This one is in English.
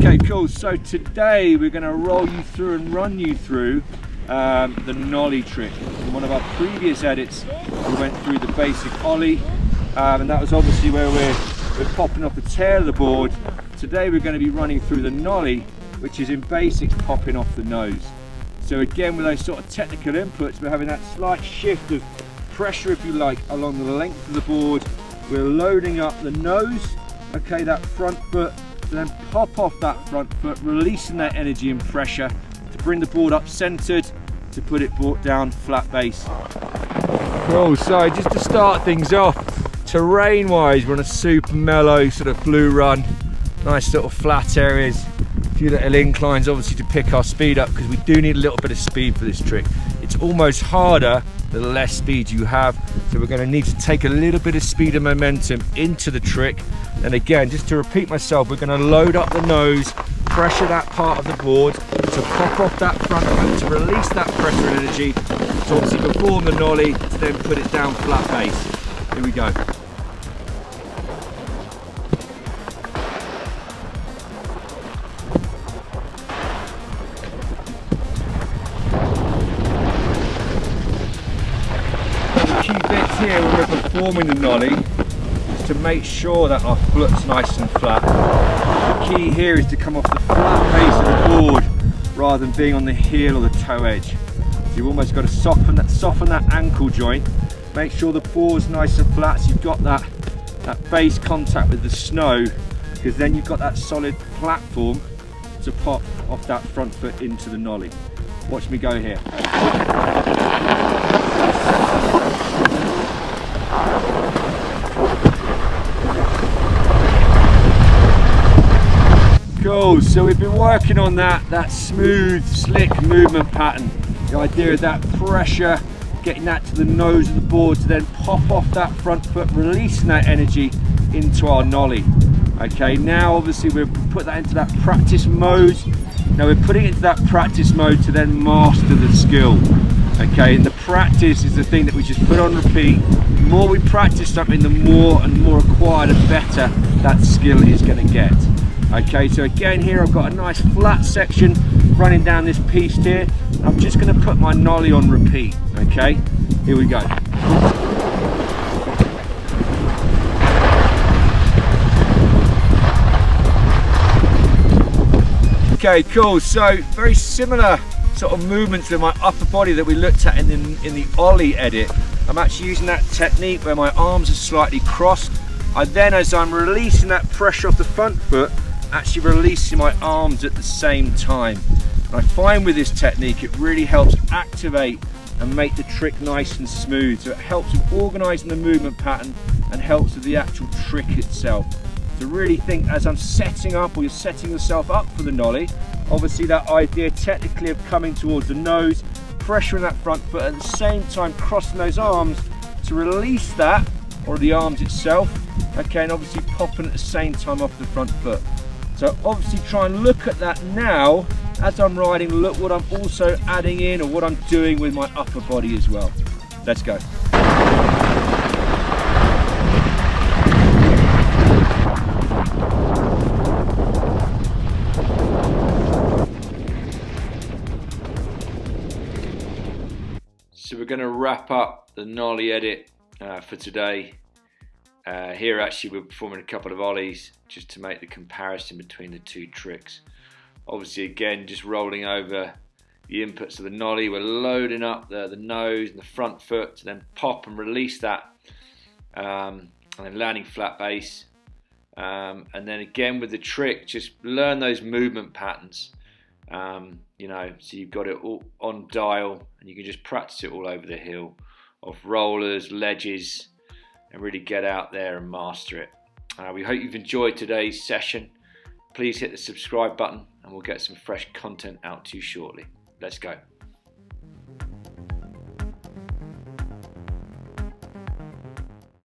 Okay, cool. So today we're going to roll you through and run you through the nollie trick. In one of our previous edits, we went through the basic ollie, and that was obviously where we're popping off the tail of the board. Today we're going to be running through the nollie, which is in basics popping off the nose. So again, with those sort of technical inputs, we're having that slight shift of pressure, if you like, along the length of the board. We're loading up the nose, okay, that front foot, to then pop off that front foot, releasing that energy and pressure to bring the board up centered, to put it brought down flat base. Cool, so just to start things off, terrain wise, we're on a super mellow sort of blue run, nice little flat areas, a few little inclines obviously to pick our speed up, because we do need a little bit of speed for this trick. It's almost harder the less speed you have, so we're going to need to take a little bit of speed and momentum into the trick. And again, just to repeat myself, we're going to load up the nose, pressure that part of the board to pop off that front foot, to release that pressure and energy, to obviously perform the nollie, to then put it down flat base. Here we go. Key bits here when we're performing the nollie is to make sure that our foot's nice and flat. The key here is to come off the flat base of the board rather than being on the heel or the toe edge. So you've almost got to soften that ankle joint, make sure the board's nice and flat so you've got that base contact with the snow, because then you've got that solid platform to pop off that front foot into the nollie. Watch me go here. Cool, so we've been working on that smooth, slick movement pattern. The idea of that pressure, getting that to the nose of the board to then pop off that front foot, releasing that energy into our nollie. Okay, now obviously we'll put that into that practice mode. Now we're putting it into that practice mode to then master the skill. Okay, and the practice is the thing that we just put on repeat. The more we practice something, the more and more acquired and better that skill is going to get. Okay, so again here I've got a nice flat section running down this piece here. I'm just going to put my nollie on repeat. Okay, here we go. Okay, cool. So very similar sort of movements with my upper body that we looked at in the ollie edit. I'm actually using that technique where my arms are slightly crossed. I then, as I'm releasing that pressure off the front foot, actually releasing my arms at the same time. And I find with this technique it really helps activate and make the trick nice and smooth. So it helps with organising the movement pattern and helps with the actual trick itself. To really think as I'm setting up, or you're setting yourself up for the nollie, obviously that idea technically of coming towards the nose, pressuring that front foot, at the same time crossing those arms to release that, or the arms itself, okay, and obviously popping at the same time off the front foot. So obviously try and look at that now as I'm riding, look what I'm also adding in or what I'm doing with my upper body as well. Let's go. So we're going to wrap up the nollie edit for today. Here actually we're performing a couple of ollies just to make the comparison between the two tricks. Obviously again just rolling over the inputs of the nollie, we're loading up the nose and the front foot to then pop and release that, and then landing flat base, and then again with the trick just learn those movement patterns, you know, so you've got it all on dial and you can just practice it all over the hill, off rollers, ledges, and really get out there and master it. We hope you've enjoyed today's session. Please hit the subscribe button and we'll get some fresh content out to you shortly. Let's go.